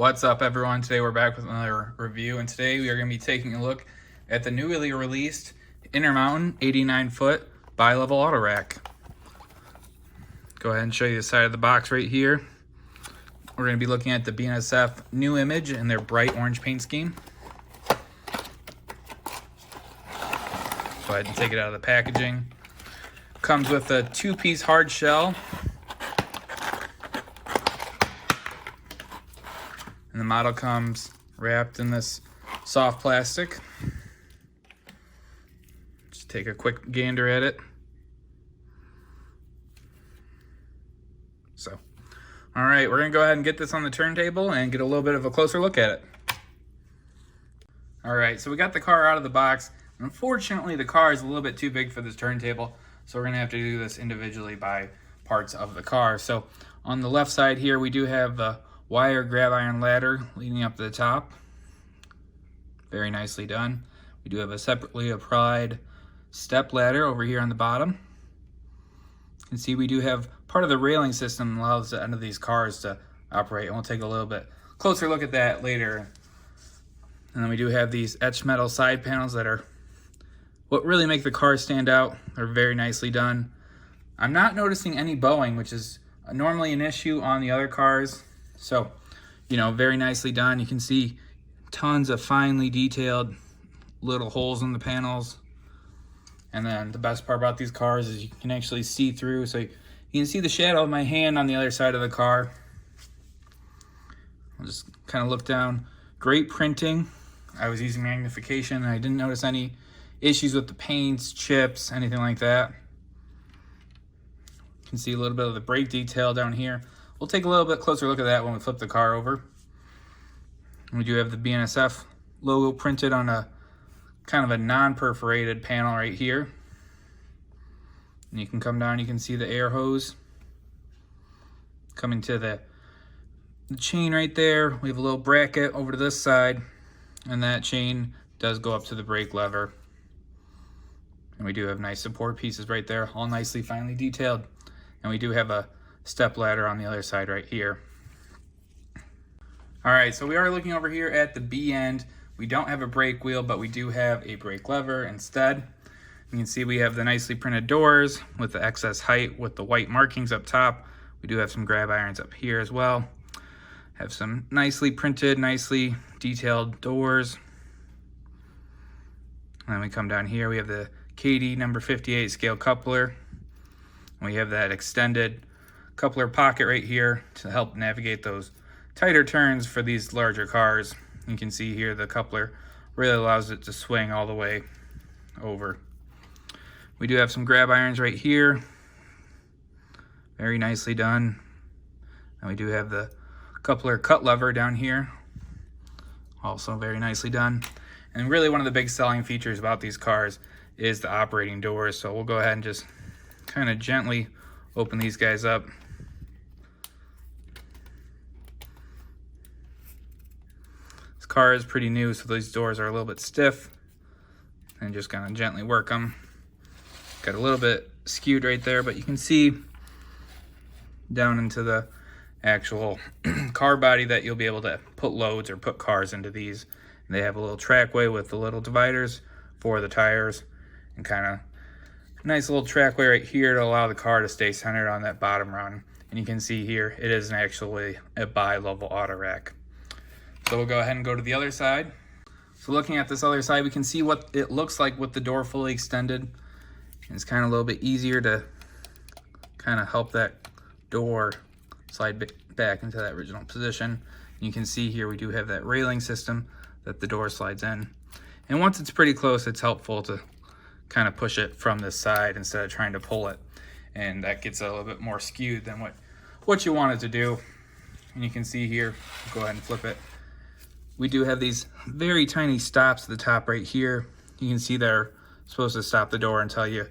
What's up, everyone? Today we're back with another review, and today we are going to be taking a look at the newly released Intermountain 89-foot bi-level Autorack. Go ahead and show you the side of the box right here. We're going to be looking at the BNSF new image and their bright orange paint scheme. Go ahead and take it out of the packaging. Comes with a 2-piece hard shell. And the model comes wrapped in this soft plastic. Just take a quick gander at it. So, all right, we're gonna go ahead and get this on the turntable and get a little bit of a closer look at it. All right, so we got the car out of the box. Unfortunately, the car is a little bit too big for this turntable, so we're gonna have to do this individually by parts of the car. So on the left side here, we do have the wire grab iron ladder leading up to the top. Very nicely done. We do have a separately applied step ladder over here on the bottom. You can see we do have part of the railing system that allows the end of these cars to operate, and we'll take a little bit closer look at that later. And then we do have these etched metal side panels that are what really make the car stand out. They're very nicely done. I'm not noticing any bowing, which is normally an issue on the other cars. So, you know, very nicely done. You can see tons of finely detailed little holes in the panels. And then the best part about these cars is you can actually see through. So you can see the shadow of my hand on the other side of the car. I'll just kind of look down. Great printing. I was using magnification and I didn't notice any issues with the paints, chips, anything like that. You can see a little bit of the brake detail down here. We'll take a little bit closer look at that when we flip the car over. We do have the BNSF logo printed on a kind of a non-perforated panel right here. And you can come down, you can see the air hose coming to the chain right there. We have a little bracket over to this side, and that chain does go up to the brake lever. And we do have nice support pieces right there, all nicely finely detailed. And we do have a step ladder on the other side right here. All right, so we are looking over here at the B end. We don't have a brake wheel, but we do have a brake lever instead. You can see we have the nicely printed doors with the excess height with the white markings up top. We do have some grab irons up here as well. Have some nicely printed, nicely detailed doors. And then we come down here, we have the KD number 58 scale coupler. And we have that extended coupler pocket right here to help navigate those tighter turns for these larger cars. You can see here the coupler really allows it to swing all the way over. We do have some grab irons right here. Very nicely done. And we do have the coupler cut lever down here. Also very nicely done. And really one of the big selling features about these cars is the operating doors. So we'll go ahead and just kind of gently open these guys up. This car is pretty new, so these doors are a little bit stiff, and just kind of gently work them. Got a little bit skewed right there, but you can see down into the actual car body that you'll be able to put loads or put cars into these. And they have a little trackway with the little dividers for the tires, and kind of nice little trackway right here to allow the car to stay centered on that bottom rung. And you can see here, it is actually a bi-level Autorack. So we'll go ahead and go to the other side. So looking at this other side, we can see what it looks like with the door fully extended. And it's kind of a little bit easier to kind of help that door slide back into that original position. And you can see here we do have that railing system that the door slides in. And once it's pretty close, it's helpful to kind of push it from this side instead of trying to pull it. And that gets a little bit more skewed than what you want it to do. And you can see here, go ahead and flip it. We do have these very tiny stops at the top right here. You can see they're supposed to stop the door and tell you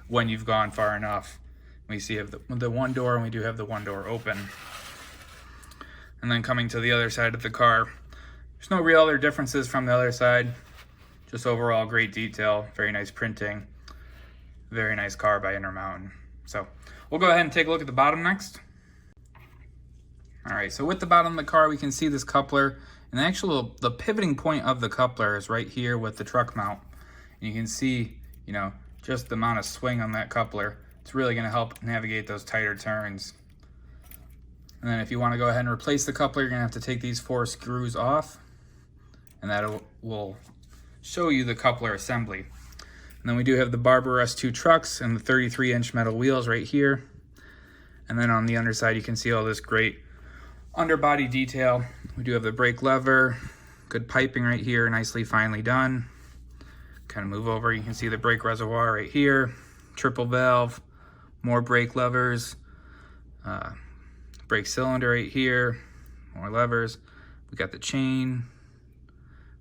when you've gone far enough. We see have the one door, and we do have the one door open. And then coming to the other side of the car, there's no real other differences from the other side. Just overall great detail, very nice printing, very nice car by Intermountain. So we'll go ahead and take a look at the bottom next. All right, so with the bottom of the car, we can see this coupler, and the pivoting point of the coupler is right here with the truck mount. And you can see, just the amount of swing on that coupler. It's really gonna help navigate those tighter turns. And then if you wanna go ahead and replace the coupler, you're gonna have to take these 4 screws off, and that will show you the coupler assembly. And then we do have the Barber S2 trucks and the 33-inch metal wheels right here. And then on the underside, you can see all this great underbody detail. We do have the brake lever, good piping right here, nicely finely done. Kind of move over, you can see the brake reservoir right here, triple valve, more brake levers, brake cylinder right here, more levers. We got the chain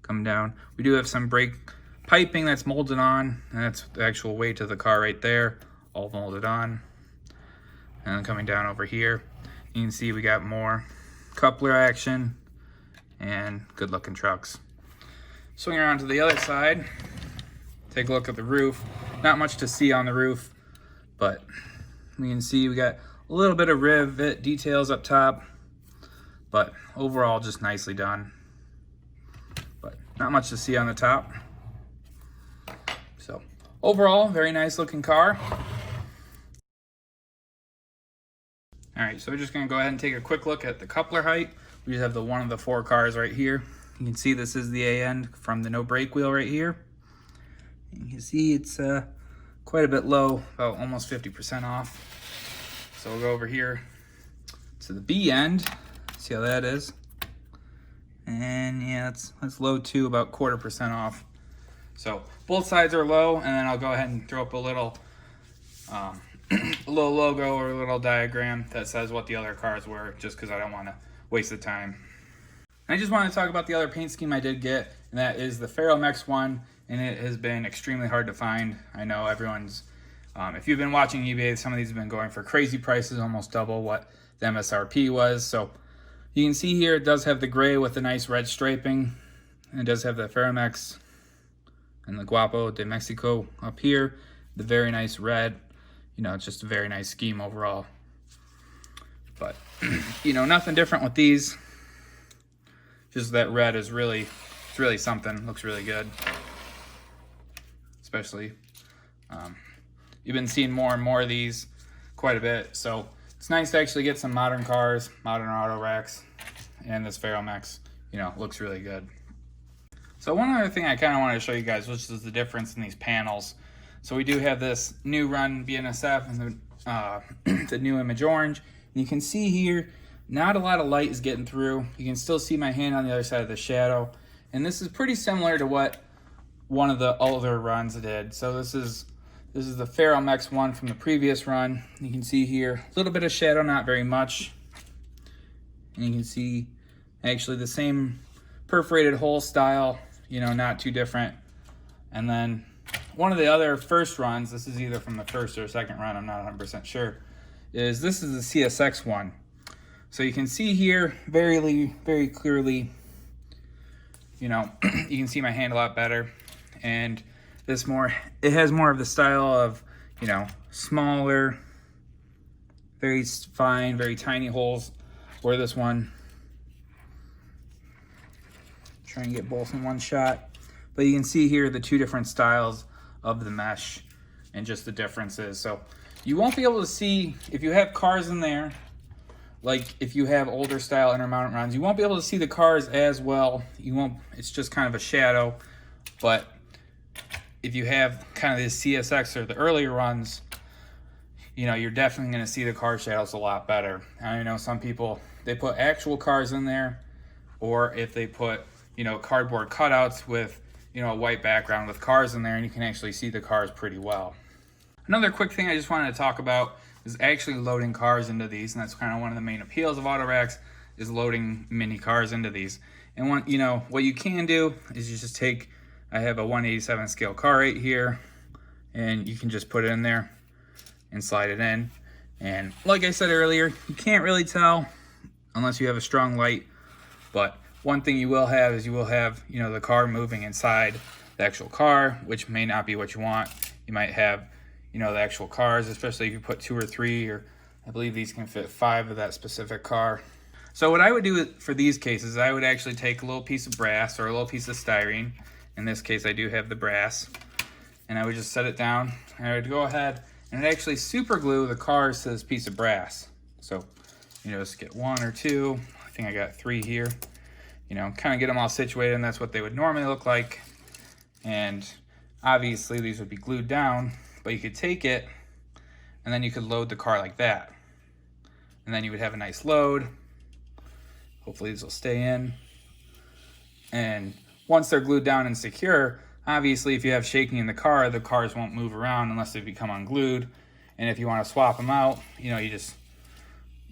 coming down. We do have some brake piping that's molded on, and that's the actual weight of the car right there, all molded on. And then coming down over here, you can see we got more coupler action and good looking trucks. Swing around to the other side, take a look at the roof. Not much to see on the roof, but we can see we got a little bit of rivet details up top, but overall just nicely done. But not much to see on the top. So overall, very nice looking car. All right, so we're just gonna go ahead and take a quick look at the coupler height. We just have the one of the 4 cars right here. You can see this is the A end from the no brake wheel right here. You can see it's quite a bit low, about almost 50% off. So we'll go over here to the B end, see how that is. And yeah, that's low too, about 1/4% off. So both sides are low, and then I'll go ahead and throw up a little logo or a little diagram that says what the other cars were, just because I don't want to waste the time. And I just want to talk about the other paint scheme I did get, and that is the Ferromex one, and it has been extremely hard to find. I know everyone's, if you've been watching eBay, some of these have been going for crazy prices, almost double what the MSRP was. So you can see here it does have the gray with the nice red striping, and it does have the Ferromex and the Guapo de Mexico up here, the very nice red. It's just a very nice scheme overall. But, nothing different with these. Just that red is really something. Looks really good. Especially, you've been seeing more and more of these quite a bit. So it's nice to actually get some modern cars, modern Autoracks, and this Ferromex, looks really good. So one other thing I kind of wanted to show you guys, which is the difference in these panels. So we do have this new run BNSF and the new image orange. And you can see here, not a lot of light is getting through. You can still see my hand on the other side of the shadow. And this is pretty similar to what one of the older runs did. So this is the Ferromex one from the previous run. You can see here, a little bit of shadow, not very much. And you can see actually the same perforated hole style, not too different. And then one of the other first runs, this is either from the first or second run, I'm not 100% sure, this is the CSX one. So you can see here very clearly, you can see my hand a lot better. And it has more of the style of, smaller, very fine, very tiny holes, where this one, try and get both in one shot. But you can see here the 2 different styles of the mesh and just the differences. So you won't be able to see, if you have cars in there, like if you have older style Intermountain runs, you won't be able to see the cars as well. It's just kind of a shadow. But if you have kind of the CSX or the earlier runs, you're definitely going to see the car shadows a lot better. I know some people, they put actual cars in there, or if they put, cardboard cutouts with, a white background with cars in there, and you can actually see the cars pretty well. Another quick thing I just wanted to talk about is actually loading cars into these, and that's kind of one of the main appeals of Autoracks, is loading mini cars into these. And what you can do is you just take, I have a 187 scale car right here, and you can just put it in there and slide it in. And like I said earlier, you can't really tell unless you have a strong light, but one thing you will have is the car moving inside the actual car, which may not be what you want. You might have, the actual cars, especially if you put 2 or 3, or I believe these can fit 5 of that specific car. So what I would do for these cases, I would actually take a little piece of brass or a little piece of styrene. In this case, I do have the brass. And I would just set it down, and I would go ahead and I'd actually super glue the cars to this piece of brass. So, just get 1 or 2. I think I got 3 here. Kind of get them all situated, and that's what they would normally look like. And obviously these would be glued down, but you could take it and then you could load the car like that. And then you would have a nice load. Hopefully these will stay in. And once they're glued down and secure, obviously if you have shaking in the cars won't move around unless they become unglued. And if you want to swap them out, you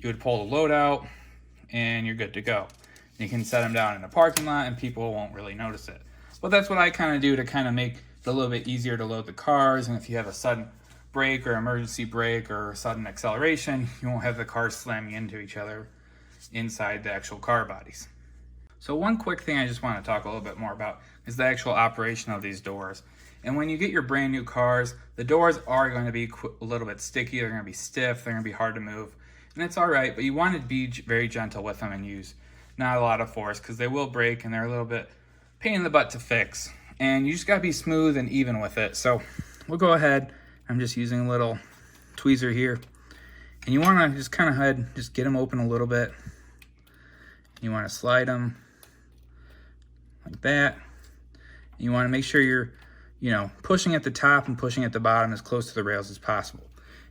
would pull the load out and you're good to go. You can set them down in a parking lot and people won't really notice it. But that's what I kind of do to kind of make it a little bit easier to load the cars. And if you have a sudden brake or emergency brake or sudden acceleration, you won't have the cars slamming into each other inside the actual car bodies. So one quick thing I just want to talk a little bit more about is the actual operation of these doors. And when you get your brand new cars, the doors are going to be a little bit sticky, they're going to be stiff, they're going to be hard to move. And it's all right, but you want to be very gentle with them and use not a lot of force because they will break and they're a little bit pain in the butt to fix. And you just got to be smooth and even with it. So we'll go ahead. I'm just using a little tweezer here. And you want to just kind of just get them open a little bit. You want to slide them like that. You want to make sure you're, pushing at the top and pushing at the bottom as close to the rails as possible.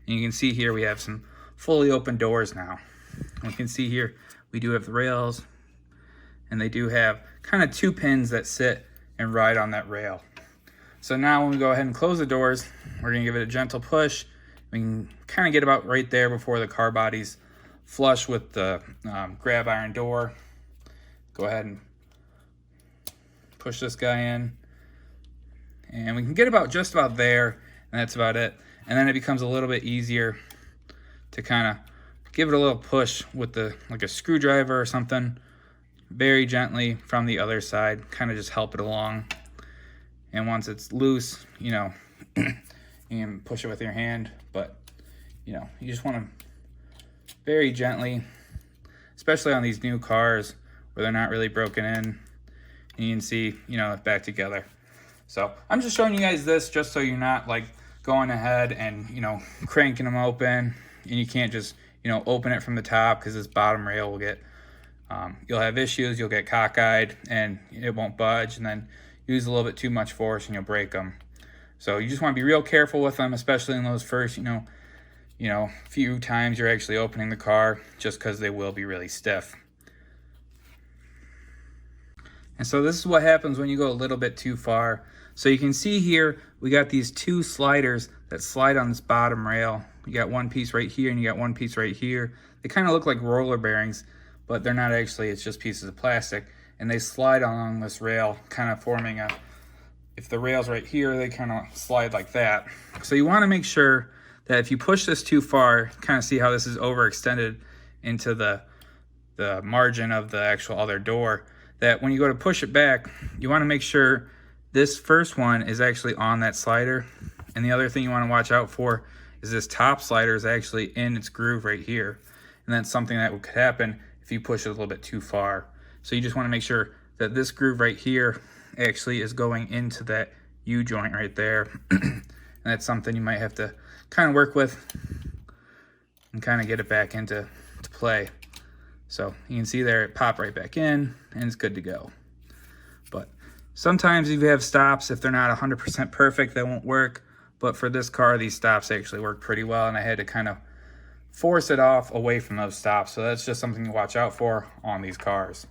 And you can see here we have some fully open doors now. And we can see here we do have the rails, and they do have kind of 2 pins that sit and ride on that rail. So now when we go ahead and close the doors, we're going to give it a gentle push. We can kind of get about right there before the car body's flush with the grab iron door. Go ahead and push this guy in. And we can get just about there, and that's about it. And then it becomes a little bit easier to kind of give it a little push with like a screwdriver or something, very gently from the other side, kind of just help it along. And once it's loose, you can push it with your hand, but you just want to very gently, especially on these new cars where they're not really broken in, and you can see, back together. So I'm just showing you guys this just so you're not like going ahead and, cranking them open, and you can't just, open it from the top because this bottom rail will get, you'll have issues, you'll get cockeyed and it won't budge, and then use a little bit too much force and you'll break them. So you just want to be real careful with them, especially in those first, few times you're actually opening the car, just because they will be really stiff. And so this is what happens when you go a little bit too far. So you can see here, we got these 2 sliders that slide on this bottom rail. You got one piece right here and you got one piece right here. They kind of look like roller bearings, but they're not actually, it's just pieces of plastic. And they slide along this rail, kind of forming if the rail's right here, they kind of slide like that. So you want to make sure that if you push this too far, kind of see how this is overextended into the margin of the actual other door, that when you go to push it back, you want to make sure this first one is actually on that slider. And the other thing you want to watch out for is this top slider is actually in its groove right here. And that's something that could happen if you push it a little bit too far. So you just want to make sure that this groove right here actually is going into that U-joint right there. And that's something you might have to kind of work with and kind of get it back into play. So you can see there it popped right back in and it's good to go. But sometimes if you have stops, if they're not 100% perfect, they won't work. But for this car, these stops actually work pretty well, and I had to kind of force it off away from those stops. So that's just something to watch out for on these cars.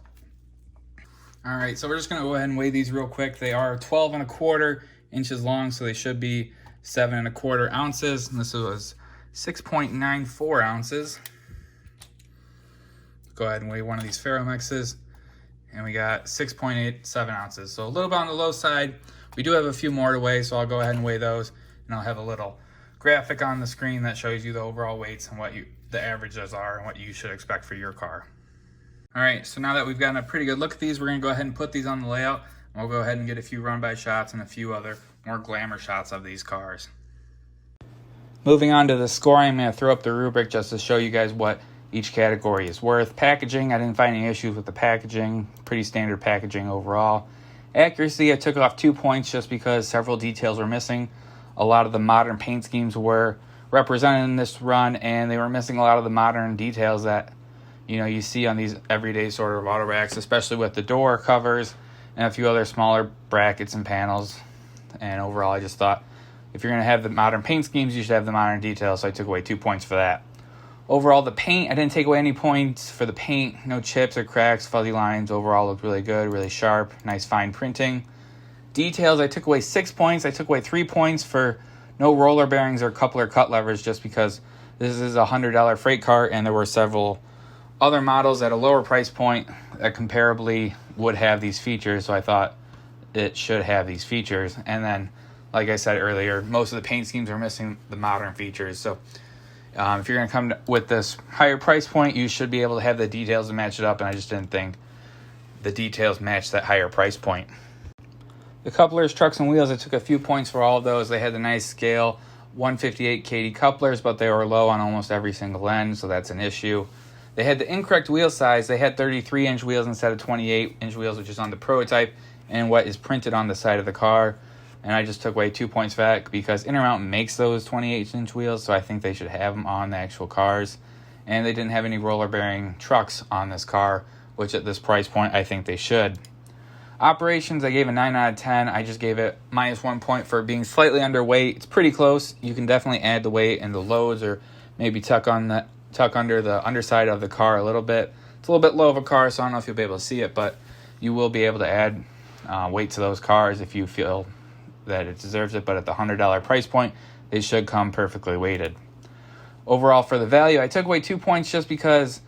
All right, so we're just gonna go ahead and weigh these real quick. They are 12¼ inches long, so they should be 7¼ ounces. And this was 6.94 ounces. Go ahead and weigh one of these Ferromexes, and we got 6.87 ounces. So a little bit on the low side. We do have a few more to weigh, so I'll go ahead and weigh those, and I'll have a little graphic on the screen that shows you the overall weights and what the averages are and what you should expect for your car. All right, so now that we've gotten a pretty good look at these, we're gonna go ahead and put these on the layout, and we'll go ahead and get a few run-by shots and a few other more glamour shots of these cars. Moving on to the scoring, I'm gonna throw up the rubric just to show you guys what each category is worth. Packaging, I didn't find any issues with the packaging. Pretty standard packaging overall. Accuracy, I took off 2 points just because several details were missing. A lot of the modern paint schemes were represented in this run, and they were missing a lot of the modern details that you see on these everyday sort of auto racks, especially with the door covers and a few other smaller brackets and panels. And overall, I just thought if you're going to have the modern paint schemes, you should have the modern details, so I took away 2 points for that. Overall, the paint, I didn't take away any points for the paint. No chips or cracks, fuzzy lines. Overall, looked really good, really sharp, nice fine printing. Details, I took away 6 points. I took away 3 points for no roller bearings or coupler cut levers, just because this is a $100 freight car, and there were several other models at a lower price point that comparably would have these features, so I thought it should have these features. And then, like I said earlier, most of the paint schemes are missing the modern features. So if you're going to come with this higher price point, you should be able to have the details to match it up, and I just didn't think the details matched that higher price point. The couplers, trucks, and wheels, I took a few points for all of those. They had the nice scale 158 KD couplers, but they were low on almost every single end, so that's an issue. They had the incorrect wheel size. They had 33-inch wheels instead of 28-inch wheels, which is on the prototype, and what is printed on the side of the car. And I just took away 2 points for that because Intermountain makes those 28-inch wheels, so I think they should have them on the actual cars. And they didn't have any roller bearing trucks on this car, which at this price point I think they should. Operations, I gave a 9 out of 10. I just gave it minus 1 point for being slightly underweight. It's pretty close. You can definitely add the weight and the loads, or maybe tuck under the underside of the car a little bit. It's a little bit low of a car, so I don't know if you'll be able to see it, but you will be able to add weight to those cars if you feel that it deserves it. But at the $100 price point, they should come perfectly weighted. Overall, for the value, I took away 2 points just because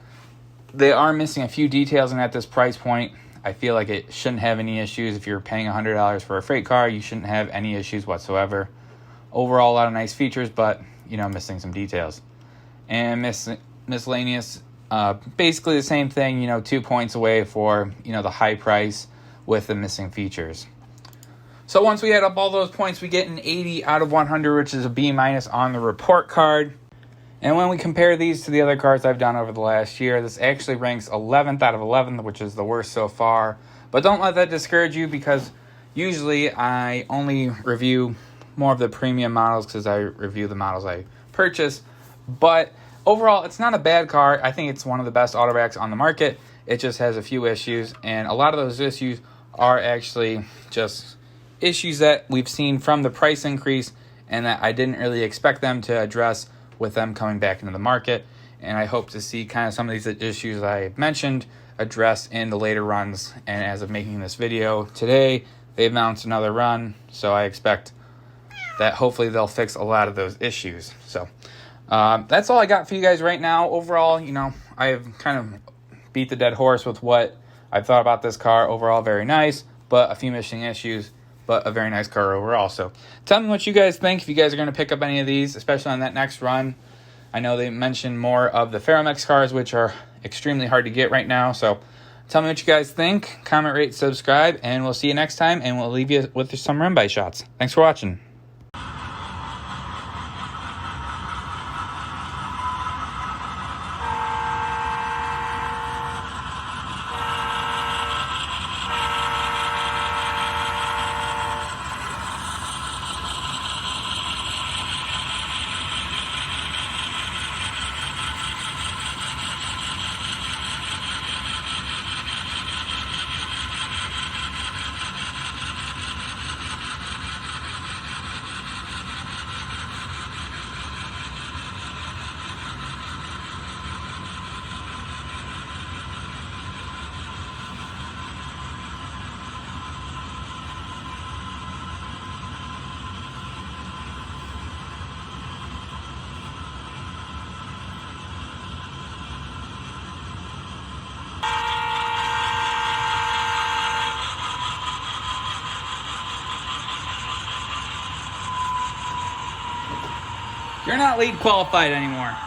they are missing a few details, and at this price point, I feel like it shouldn't have any issues. If you're paying $100 for a freight car, you shouldn't have any issues whatsoever. Overall, a lot of nice features, but missing some details. And miscellaneous, basically the same thing. 2 points away for the high price with the missing features. So once we add up all those points, we get an 80 out of 100, which is a B- on the report card. And when we compare these to the other cars I've done over the last year, this actually ranks 11th out of 11, which is the worst so far. But don't let that discourage you, because usually I only review more of the premium models because I review the models I purchase. But overall, it's not a bad car. I think it's one of the best auto racks on the market. It just has a few issues, and a lot of those issues are actually just issues that we've seen from the price increase, and that I didn't really expect them to address with them coming back into the market. And I hope to see kind of some of these issues I mentioned addressed in the later runs. And as of making this video today, they've announced another run, so I expect that hopefully they'll fix a lot of those issues. So that's all I got for you guys right now. Overall, I've kind of beat the dead horse with what I thought about this car. Overall, very nice, but a few missing issues, but a very nice car overall. So tell me what you guys think, if you guys are going to pick up any of these, especially on that next run. I know they mentioned more of the Ferromex cars, which are extremely hard to get right now. So tell me what you guys think. Comment, rate, subscribe, and we'll see you next time, and we'll leave you with some run-by shots. Thanks for watching. You're not lead qualified anymore.